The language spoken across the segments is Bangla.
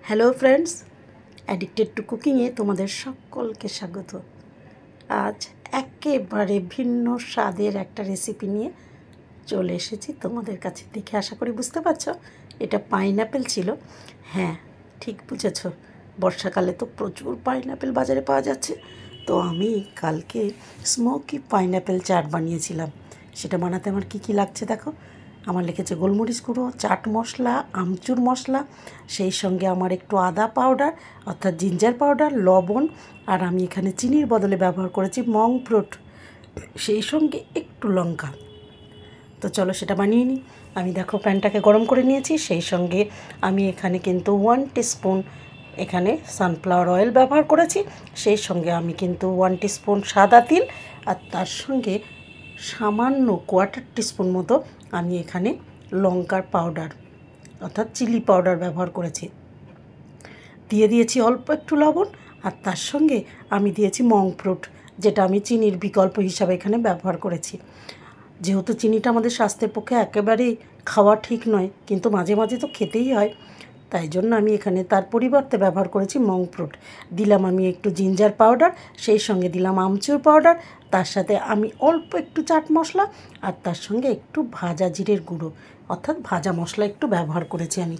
হ্যালো ফ্রেন্ডস, অ্যাডিক্টেড টু কুকিংয়ে তোমাদের সকলকে স্বাগত। আজ একেবারে ভিন্ন স্বাদের একটা রেসিপি নিয়ে চলে এসেছি তোমাদের কাছে। দেখে আশা করি বুঝতে পারছো এটা পাইনঅ্যাপেল ছিল। হ্যাঁ, ঠিক বুঝেছ, বর্ষাকালে তো প্রচুর পাইনঅ্যাপেল বাজারে পাওয়া যাচ্ছে। তো আমি কালকে স্মোকি পাইনঅ্যাপেল চাট বানিয়েছিলাম। সেটা বানাতে আমার কী কী লাগছে দেখো। আমার লেগেছে গোলমরিচ গুঁড়ো, চাট মশলা, আমচুর মশলা, সেই সঙ্গে আমার একটু আদা পাউডার অর্থাৎ জিঞ্জার পাউডার, লবণ, আর আমি এখানে চিনির বদলে ব্যবহার করেছি মং ফ্রুট, সেই সঙ্গে একটু লঙ্কা। তো চলো সেটা বানিয়ে নিই। আমি দেখো প্যানটাকে গরম করে নিয়েছি, সেই সঙ্গে আমি এখানে কিন্তু 1 টিস্পুন এখানে সানফ্লাওয়ার অয়েল ব্যবহার করেছি, সেই সঙ্গে আমি কিন্তু 1 টিস্পুন সাদা তিল, আর তার সঙ্গে সামান্য 1/4 টিস্পুন মতো আমি এখানে লঙ্কার পাউডার অর্থাৎ চিলি পাউডার ব্যবহার করেছি। দিয়ে দিয়েছি অল্প একটু লবণ, আর তার সঙ্গে আমি দিয়েছি মং ফ্রুট, যেটা আমি চিনির বিকল্প হিসাবে এখানে ব্যবহার করেছি। যেহেতু চিনিটা আমাদের স্বাস্থ্যের পক্ষে একেবারেই খাওয়া ঠিক নয়, কিন্তু মাঝে মাঝে তো খেতেই হয়, তাই জন্য আমি এখানে তার পরিবর্তে ব্যবহার করেছি মং ফ্রুট। দিলাম আমি একটু জিঞ্জার পাউডার, সেই সঙ্গে দিলাম আমচুর পাউডার, তার সাথে আমি অল্প একটু চাট মশলা, আর তার সঙ্গে একটু ভাজা জিরের গুঁড়ো অর্থাৎ ভাজা মশলা একটু ব্যবহার করেছি আমি।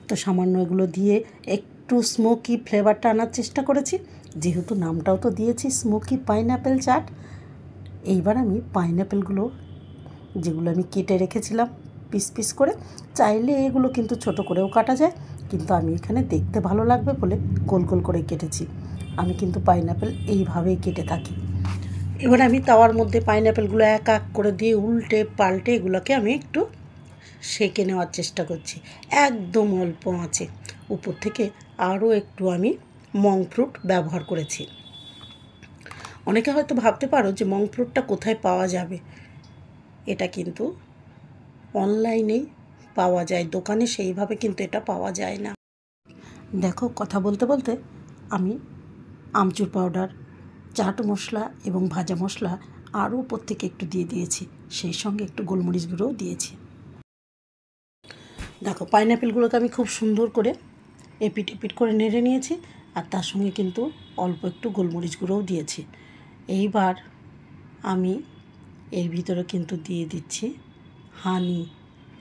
তো সামান্য এগুলো দিয়ে একটু স্মোকি ফ্লেভারটা আনার চেষ্টা করেছি, যেহেতু নামটাও তো দিয়েছি স্মোকি পাইনঅ্যাপেল চাট। এইবার আমি পাইনঅ্যাপেলগুলো যেগুলো আমি কেটে রেখেছিলাম পিস পিস করে, চাইলে এগুলো কিন্তু ছোট করেও কাটা যায়, কিন্তু আমি এখানে দেখতে ভালো লাগবে বলে গোল গোল করে কেটেছি। আমি কিন্তু পাইনঅ্যাপেল এইভাবেই কেটে থাকি। এবার আমি তাওয়ার মধ্যে পাইনঅ্যাপেলগুলো এক এক করে দিয়ে উল্টে পাল্টে এগুলোকে আমি একটু সেঁকে নেওয়ার চেষ্টা করছি, একদম অল্প আঁচে। উপর থেকে আরও একটু আমি মং ফ্রুট ব্যবহার করেছি। অনেকে হয়তো ভাবতে পারো যে মং ফ্রুটটা কোথায় পাওয়া যাবে। এটা কিন্তু অনলাইনেই পাওয়া যায়, দোকানে সেইভাবে কিন্তু এটা পাওয়া যায় না। দেখো, কথা বলতে বলতে আমি আমচুর পাউডার, চাট মশলা এবং ভাজা মশলা আরও উপর থেকে একটু দিয়ে দিয়েছি, সেই সঙ্গে একটু গোলমরিচ গুঁড়োও দিয়েছি। দেখো, পাইনঅ্যাপেলগুলোকে আমি খুব সুন্দর করে এপিট এপিট করে নেড়ে নিয়েছি, আর তার সঙ্গে কিন্তু অল্প একটু গোলমরিচ গুঁড়োও দিয়েছি। এইবার আমি এর ভিতরে কিন্তু দিয়ে দিচ্ছি হানি,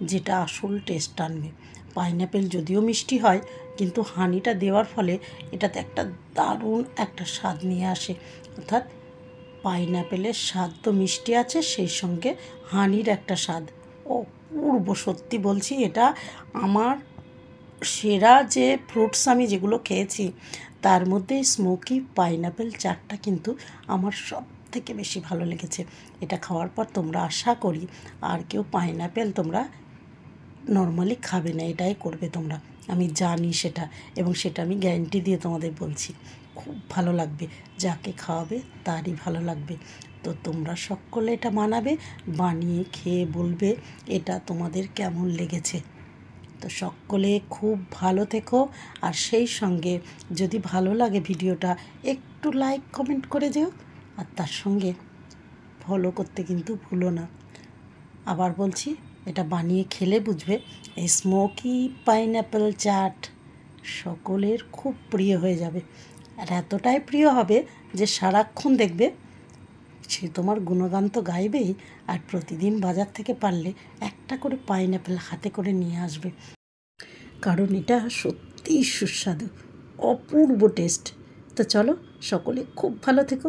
যেটা আসল টেস্ট আনবে। পাইনঅ্যাপেল যদিও মিষ্টি হয়, কিন্তু হানিটা দেওয়ার ফলে এটাতে একটা দারুণ একটা স্বাদ নিয়ে আসে। অর্থাৎ পাইনঅ্যাপেলের স্বাদ তো মিষ্টি আছে, সেই সঙ্গে হানির একটা স্বাদ অপূর্ব। সত্যি বলছি, এটা আমার সেরা যে ফ্রুটস আমি যেগুলো খেয়েছি তার মধ্যে স্মোকি পাইনঅ্যাপেল চাটটা কিন্তু আমার সব থেকে বেশি ভালো লেগেছে। এটা খাওয়ার পর তোমরা আশা করি আর কেউ পাইনঅ্যাপেল তোমরা নর্মালি খাবে না, এটাই করবে তোমরা। আমি জানি সেটা, এবং সেটা আমি গ্যারান্টি দিয়ে তোমাদের বলছি। খুব ভালো লাগবে, যাকে খাওয়াবে তারই ভালো লাগবে। তো তোমরা সকলে এটা বানাবে, বানিয়ে খেয়ে বলবে এটা তোমাদের কেমন লেগেছে। তো সকলে খুব ভালো থেকো, আর সেই সঙ্গে যদি ভালো লাগে ভিডিওটা একটু লাইক কমেন্ট করে যেও, আর তার সঙ্গে ফলো করতে কিন্তু ভুলো না। আবার বলছি, এটা বানিয়ে খেলে বুঝবে এই স্মোকি পাইনঅ্যাপেল চাট সকলের খুব প্রিয় হয়ে যাবে। আর এতটাই প্রিয় হবে যে সারাক্ষণ দেখবে সে তোমার গুণগান তো গাইবেই, আর প্রতিদিন বাজার থেকে পারলে একটা করে পাইনঅ্যাপেল হাতে করে নিয়ে আসবে, কারণ এটা সত্যিই সুস্বাদু, অপূর্ব টেস্ট। তো চলো, সকলে খুব ভালো থেকো।